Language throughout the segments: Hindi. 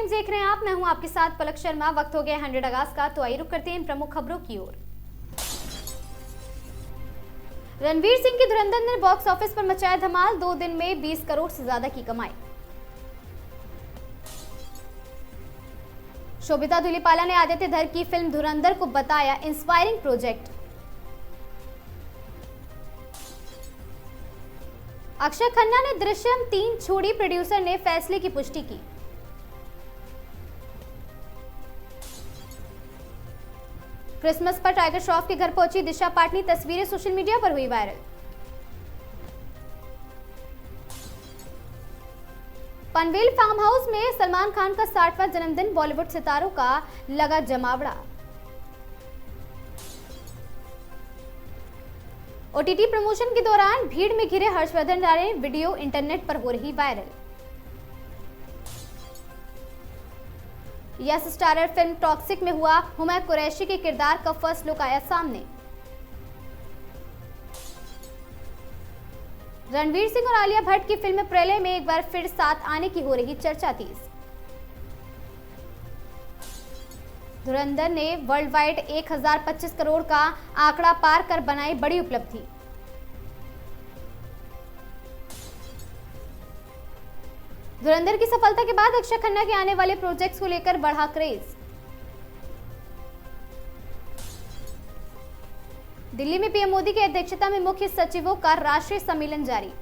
टाइम्स देख रहे हैं आप। मैं हूं आपके साथ पलक शर्मा। वक्त हो गया 100 अगस्त का, तो आइए रुक करते हैं इन प्रमुख खबरों की ओर। रणवीर सिंह की धुरंधर ने बॉक्स ऑफिस पर मचाया धमाल। 2 दिन में 20 करोड़ से ज्यादा की कमाई। शोभिता धुलीपाला ने आदित्य धर की फिल्म धुरंधर को बताया इंस्पायरिंग प्रोजेक्ट। अक्षय खन्ना ने दृश्यम 3 छोड़ी, प्रोड्यूसर ने फैसले की पुष्टि की। क्रिसमस पर टाइगर श्रॉफ के घर पहुंची दिशा पाटनी, तस्वीरें सोशल मीडिया पर हुई वायरल। पनवेल फार्म हाउस में सलमान खान का 60वां जन्मदिन, बॉलीवुड सितारों का लगा जमावड़ा। ओटीटी प्रमोशन के दौरान भीड़ में घिरे हर्षवर्धन ने वीडियो इंटरनेट पर हो रही viral. Yes starrer film toxic में हुआ हुमैमा कुरैशी के किरदार का फर्स्ट लुक आया सामने। रणवीर सिंह और आलिया भट्ट की फिल्म प्रलय में एक बार फिर साथ आने की हो रही चर्चा तेज। धुरंधर ने वर्ल्ड वाइड 1025 करोड़ का आंकड़ा पार कर बनाई बड़ी उपलब्धि। धुरंधर की सफलता के बाद अक्षय खन्ना के आने वाले प्रोजेक्ट्स को लेकर बढ़ा क्रेज। दिल्ली में पीएम मोदी की अध्यक्षता में मुख्य सचिवों का राष्ट्रीय सम्मेलन जारी।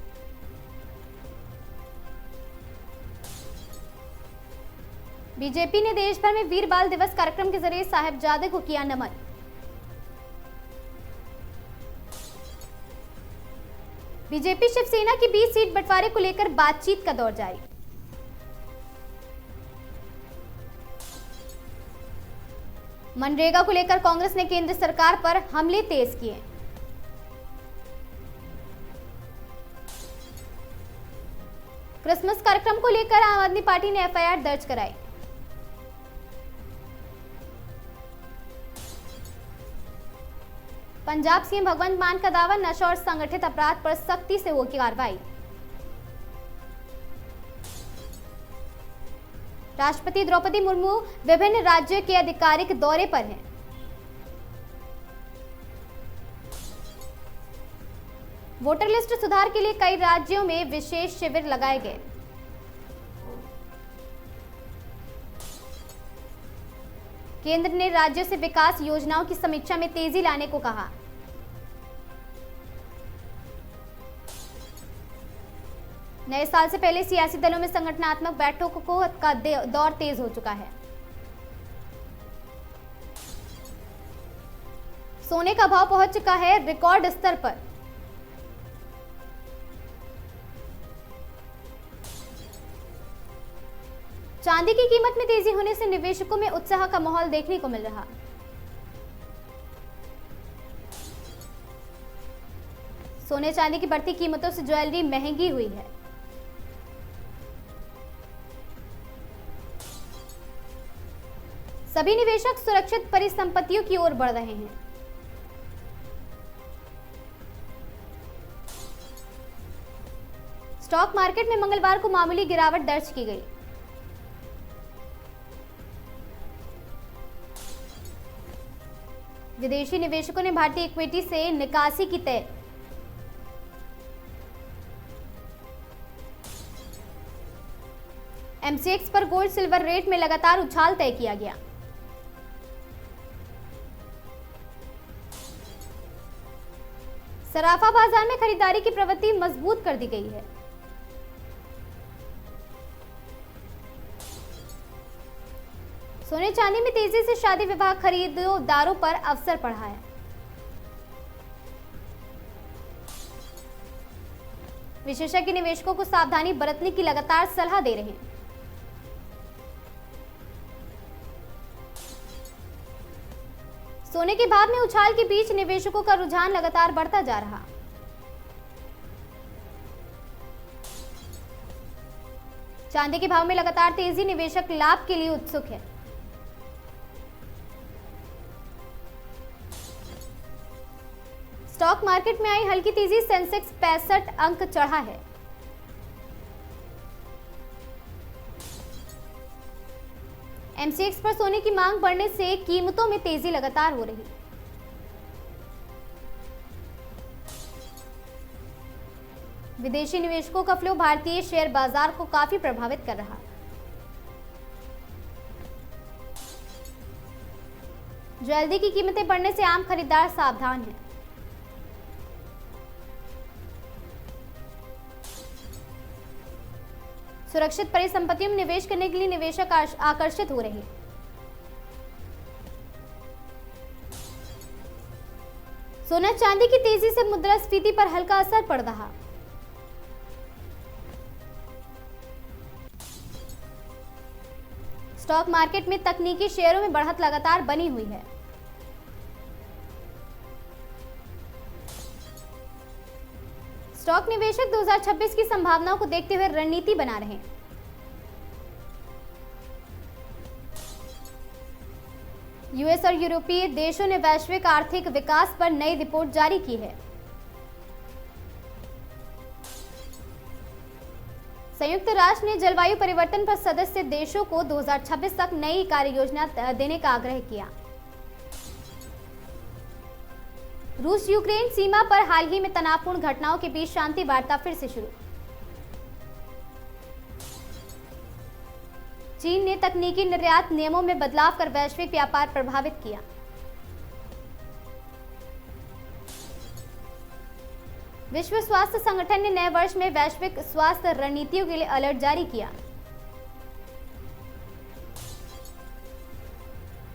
बीजेपी ने देश भर में वीर बाल दिवस कार्यक्रम के जरिए साहिबजादे को किया नमन। बीजेपी शिवसेना की 20 सीट बंटवारे को लेकर बातचीत का दौर जारी। मनरेगा को लेकर कांग्रेस ने केंद्र सरकार पर हमले तेज किए। क्रिसमस कार्यक्रम को लेकर आम आदमी पार्टी ने एफआईआर दर्ज कराई। पंजाब सीएम भगवंत मान का दावा, नशा और संगठित अपराध पर सख्ती से होगी कार्रवाई। राष्ट्रपति द्रौपदी मुर्मू विभिन्न राज्यों के आधिकारिक दौरे पर हैं। वोटर लिस्ट सुधार के लिए कई राज्यों में विशेष शिविर लगाए गए। केंद्र ने राज्यों से विकास योजनाओं की समीक्षा में तेजी लाने को कहा। नए साल से पहले सियासी दलों में संगठनात्मक बैठकों का दौर तेज हो चुका है। सोने का भाव पहुंच चुका है रिकॉर्ड स्तर पर। चांदी की कीमत में तेजी होने से निवेशकों में उत्साह का माहौल देखने को मिल रहा। सोने चांदी की बढ़ती कीमतों से ज्वेलरी महंगी हुई है। सभी निवेशक सुरक्षित परिसंपत्तियों की ओर बढ़ रहे हैं। स्टॉक मार्केट में मंगलवार को मामूली गिरावट दर्ज की गई। विदेशी निवेशकों ने भारतीय इक्विटी से निकासी की तय। एमसीएक्स पर गोल्ड सिल्वर रेट में लगातार उछाल तय किया गया। सराफा बाजार में खरीदारी की प्रवृत्ति मजबूत कर दी गई है। सोने चांदी में तेजी से शादी विवाह खरीदारों पर अवसर पड़ा है। विशेषज्ञ निवेशकों को सावधानी बरतने की लगातार सलाह दे रहे हैं। सोने के भाव में उछाल के बीच निवेशकों का रुझान लगातार बढ़ता जा रहा। चांदी के भाव में लगातार तेजी, निवेशक लाभ के लिए उत्सुक है। स्टॉक मार्केट में आई हल्की तेजी, सेंसेक्स 65 अंक चढ़ा है। एमसीएक्स पर सोने की मांग बढ़ने से कीमतों में तेजी लगातार हो रही। विदेशी निवेशकों का फ्लो भारतीय शेयर बाजार को काफी प्रभावित कर रहा। ज्वेलरी की कीमतें बढ़ने से आम खरीदार सावधान हैं। सुरक्षित परिसंपत्तियों में निवेश करने के लिए निवेशक आकर्षित हो रहे हैं। सोना चांदी की तेजी से मुद्रास्फीति पर हल्का असर पड़ रहा। स्टॉक मार्केट में तकनीकी शेयरों में बढ़त लगातार बनी हुई है। स्टॉक निवेशक 2026 की संभावनाओं को देखते हुए रणनीति बना रहे हैं। यूएस और यूरोपीय देशों ने वैश्विक आर्थिक विकास पर नई रिपोर्ट जारी की है। संयुक्त राष्ट्र ने जलवायु परिवर्तन पर सदस्य देशों को 2026 तक नई कार्य योजना देने का आग्रह किया। रूस यूक्रेन सीमा पर हाल ही में तनावपूर्ण घटनाओं के बीच शांति वार्ता फिर से शुरू। चीन ने तकनीकी निर्यात नियमों में बदलाव कर वैश्विक व्यापार प्रभावित किया। विश्व स्वास्थ्य संगठन ने नए वर्ष में वैश्विक स्वास्थ्य रणनीतियों के लिए अलर्ट जारी किया।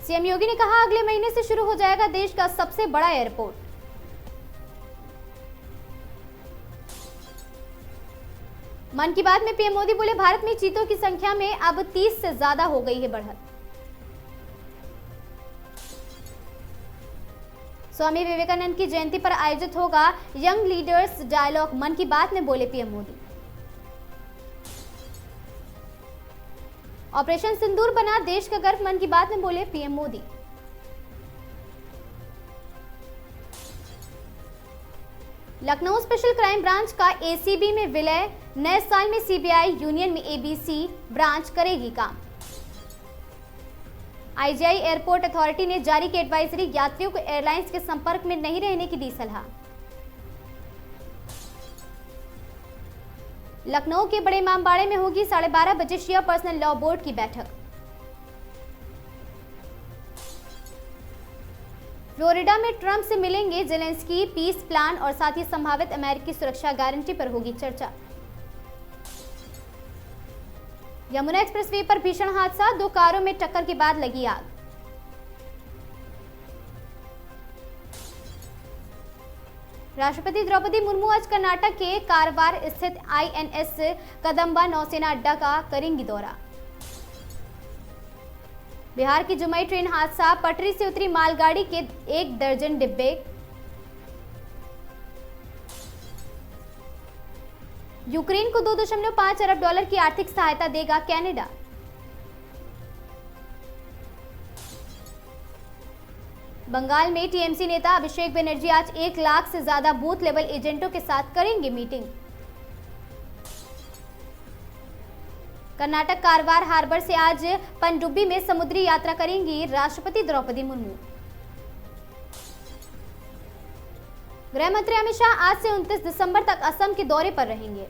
सीएम योगी ने कहा, अगले महीने से शुरू हो जाएगा देश का सबसे बड़ा एयरपोर्ट। मन की बात में पीएम मोदी बोले, भारत में चीतों की संख्या में अब 30 से ज्यादा हो गई है बढ़त। स्वामी विवेकानंद की जयंती पर आयोजित होगा यंग लीडर्स डायलॉग, मन की बात में बोले पीएम मोदी। ऑपरेशन सिंदूर बना देश का गर्व, मन की बात में बोले PM Modi. Lucknow special crime branch का एसीबी में विलय, नए साल में सीबीआई यूनियन में एबीसी ब्रांच करेगी काम। आईजीआई एयरपोर्ट अथॉरिटी ने जारी की एडवाइजरी, यात्रियों को एयरलाइंस के संपर्क में नहीं रहने की दी सलाह। लखनऊ के बड़े इमामबाड़े में होगी 12:30 बजे शिया पर्सनल लॉ बोर्ड की बैठक। फ्लोरिडा में ट्रंप से मिलेंगे जेलेंस्की, पीस प्लान और साथ ही संभावित अमेरिकी सुरक्षा गारंटी पर होगी चर्चा। यमुना एक्सप्रेसवे पर भीषण हादसा, 2 कारों में टक्कर के बाद लगी आग। राष्ट्रपति द्रौपदी मुर्मू आज कर्नाटक के कारवार स्थित आईएनएस कदम्बा नौसेना अड्डा का करेंगी दौरा। बिहार की जुमई ट्रेन हादसा, पटरी से उतरी मालगाड़ी के 1 दर्जन डिब्बे। यूक्रेन को $2.5 अरब की आर्थिक सहायता देगा कनाडा। बंगाल में टीएमसी नेता अभिषेक बनर्जी आज 1 लाख से ज्यादा बूथ लेवल एजेंटों के साथ करेंगे मीटिंग। कर्नाटक कारवार हार्बर से आज पनडुब्बी में समुद्री यात्रा करेंगी राष्ट्रपति द्रौपदी मुर्मू। गृह मंत्री अमित शाह आज से 29 दिसंबर तक असम के दौरे पर रहेंगे।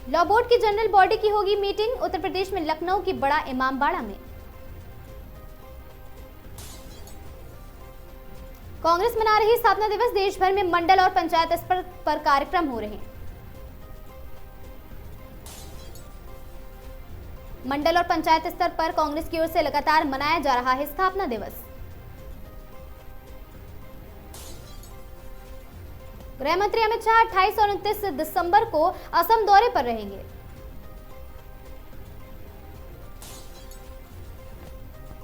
लॉ बोर्ड की जनरल बॉडी की होगी मीटिंग, उत्तर प्रदेश में लखनऊ की बड़ा इमामबाड़ा में। कांग्रेस मना रही स्थापना दिवस, देश भर में मंडल और पंचायत स्तर पर कार्यक्रम हो रहे हैं। मंडल और पंचायत स्तर पर कांग्रेस की ओर से लगातार मनाया जा रहा है स्थापना दिवस। गृह मंत्री अमित शाह 28 और 29 दिसंबर को असम दौरे पर रहेंगे।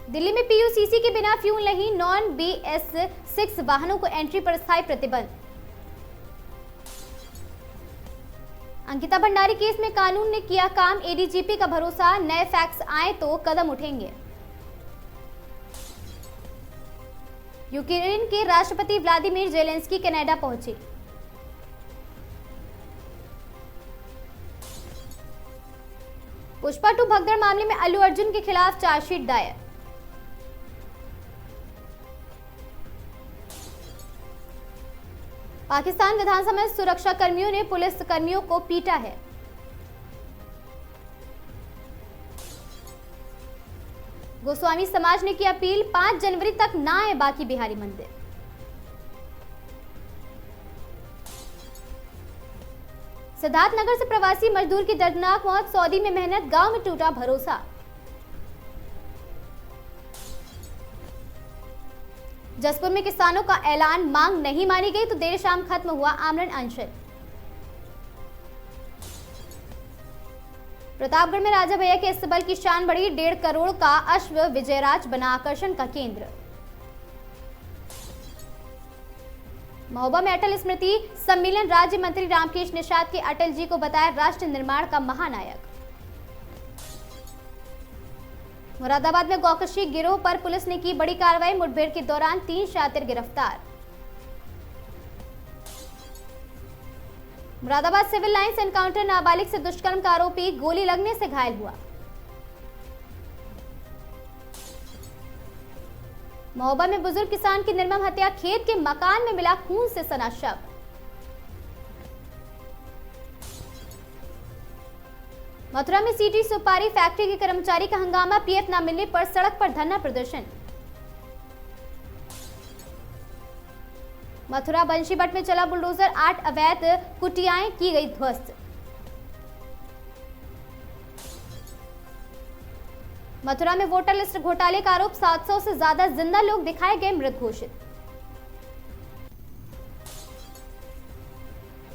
दिल्ली में पीयूसीसी के बिना फ्यूल नहीं, नॉन BS6 वाहनों को एंट्री पर स्थायी प्रतिबंध। अंकिता भंडारी केस में कानून ने किया काम, एडीजीपी का भरोसा, नए फैक्ट्स आए तो कदम उठेंगे। यूक्रेन के राष्ट्रपति व्लादिमीर जेलेंस्की कनाडा पहुंचे। पुष्पा 2 भगदड़ मामले में अल्लू अर्जुन के खिलाफ चार्जशीट दायर। पाकिस्तान विधानसभा में सुरक्षा कर्मियों ने पुलिस कर्मियों को पीटा है। गोस्वामी समाज ने की अपील, 5 जनवरी तक ना आए बाकी बिहारी मंदिर। सिद्धार्थनगर से प्रवासी मजदूर की दर्दनाक मौत, सऊदी में मेहनत, गांव में टूटा भरोसा। जसपुर में किसानों का ऐलान, मांग नहीं मानी गई तो देर शाम खत्म हुआ आमरण अनशन। प्रतापगढ़ में राजा भैया के इस्तबल की शान बढ़ी, 1.5 करोड़ का अश्व विजयराज बना आकर्षण का केंद्र। महोबा में अटल स्मृति सम्मेलन, राज्य मंत्री रामकेश निषाद के अटल जी को बताया राष्ट्र निर्माण का महानायक। मुरादाबाद में गौकशी गिरोह पर पुलिस ने की बड़ी कार्रवाई, मुठभेड़ के दौरान 3 शातिर गिरफ्तार। मुरादाबाद सिविल लाइंस एनकाउंटर, नाबालिग से दुष्कर्म का आरोपी गोली लगने से घायल हुआ। महोबा में बुजुर्ग किसान की निर्मम हत्या, खेत के मकान में मिला खून से सना शव। मथुरा में सीटी सुपारी फैक्ट्री के कर्मचारी का हंगामा, पीएफ न मिलने पर सड़क पर धरना प्रदर्शन। मथुरा बंशीबट में चला बुलडोजर, 8 अवैध कुटियाएं की गई ध्वस्त। मथुरा में वोटर लिस्ट घोटाले का आरोप, 700 से ज्यादा जिंदा लोग दिखाए गए मृत घोषित।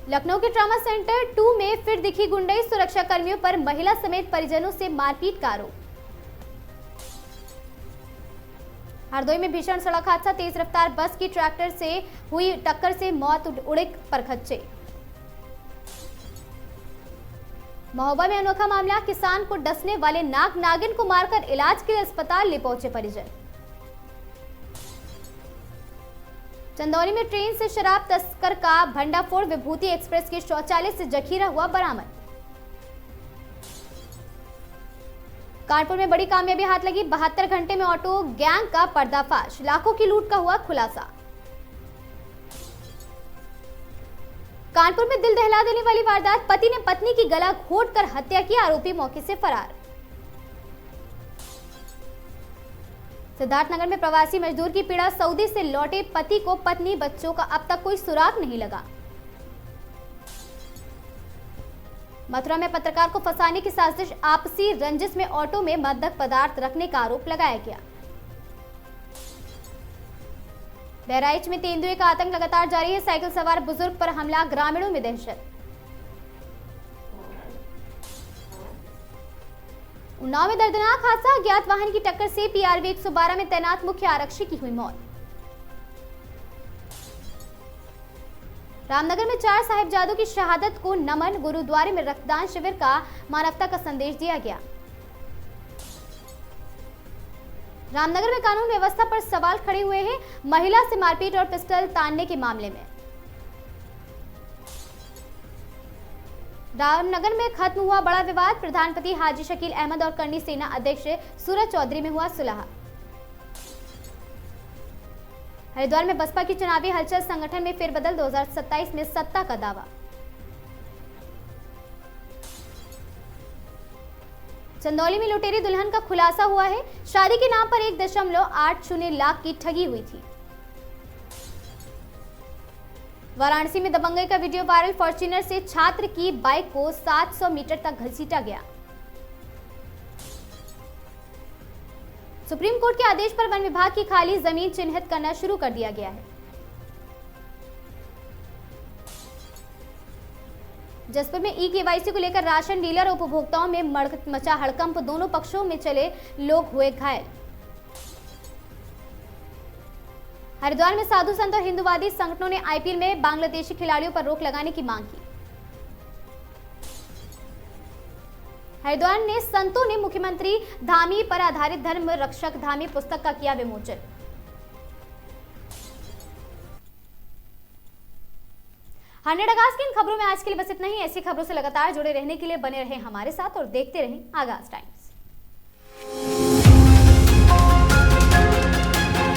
लखनऊ के ट्रॉमा सेंटर 2 में फिर दिखी गुंडई, सुरक्षा कर्मियों पर महिला समेत परिजनों से मारपीट का आरोप। हरदोई में भीषण सड़क हादसा, तेज रफ्तार बस की ट्रैक्टर से हुई टक्कर से मौत, उड़े परखच्चे। महोबा में अनोखा मामला, किसान को डसने वाले नाग नागिन को मारकर इलाज के लिए अस्पताल ले पहुंचे परिजन। चंदौली में ट्रेन से शराब तस्कर का भंडाफोड़, विभूति एक्सप्रेस के शौचालय से जखीरा हुआ बरामद। कानपुर में बड़ी कामयाबी हाथ लगी, 72 घंटे में ऑटो गैंग का पर्दाफाश, लाखों की लूट का हुआ खुलासा। कानपुर में दिल दहला देने वाली वारदात, पति ने पत्नी की गला घोंटकर हत्या की, आरोपी मौके से फरार। सिद्धार्थनगर में प्रवासी मजदूर की पीड़ा, सऊदी से लौटे पति को पत्नी बच्चों का अब तक कोई सुराग नहीं लगा। मथुरा में पत्रकार को फंसाने की साजिश, आपसी रंजिश में ऑटो में मादक पदार्थ रखने का आरोप लगाया गया। बहराइच में तेंदुए का आतंक लगातार जारी है, साइकिल सवार बुजुर्ग पर हमला, ग्रामीणों में दहशत। उन्नाव में दर्दनाक हादसा, अज्ञात वाहन की टक्कर से पीआरवी 112 में तैनात मुख्य आरक्षी की हुई मौत। रामनगर में 4 साहिबजादों की शहादत को नमन, गुरुद्वारे में रक्तदान शिविर का मानवता का संदेश दिया गया। रामनगर में कानून व्यवस्था पर सवाल खड़े हुए हैं, महिला से मारपीट और पिस्टल तानने के मामले में। रामनगर में खत्म हुआ बड़ा विवाद, प्रधानपति हाजी शकील अहमद और करनी सेना अध्यक्ष सूरज चौधरी में हुआ सुलह। हरिद्वार में बसपा की चुनावी हलचल, संगठन में फेरबदल, 2027 में सत्ता का दावा। चंदौली में लुटेरी दुल्हन का खुलासा हुआ है, शादी के नाम पर 1.80 लाख की ठगी हुई थी। वाराणसी में दबंगई का वीडियो वायरल, फॉर्च्यूनर से छात्र की बाइक को 700 मीटर तक घसीटा गया। सुप्रीम कोर्ट के आदेश पर वन विभाग की खाली जमीन चिन्हित करना शुरू कर दिया गया है। जसपुर में ई-केवाईसी को लेकर राशन डीलर और उपभोक्ताओं में मचा हड़कंप, दोनों पक्षों में चले लोग हुए घायल। हरिद्वार में साधु संत और हिंदूवादी संगठनों ने आईपीएल में बांग्लादेशी खिलाड़ियों पर रोक लगाने की मांग की। हरिद्वार ने संतों ने मुख्यमंत्री धामी पर आधारित धर्म रक्षक धामी पुस्तक का किया विमोचन। 100 आगाज की इन खबरों में आज के लिए बस इतना ही। ऐसी खबरों से लगातार जुड़े रहने के लिए बने रहें हमारे साथ और देखते रहें आगाज टाइम्स।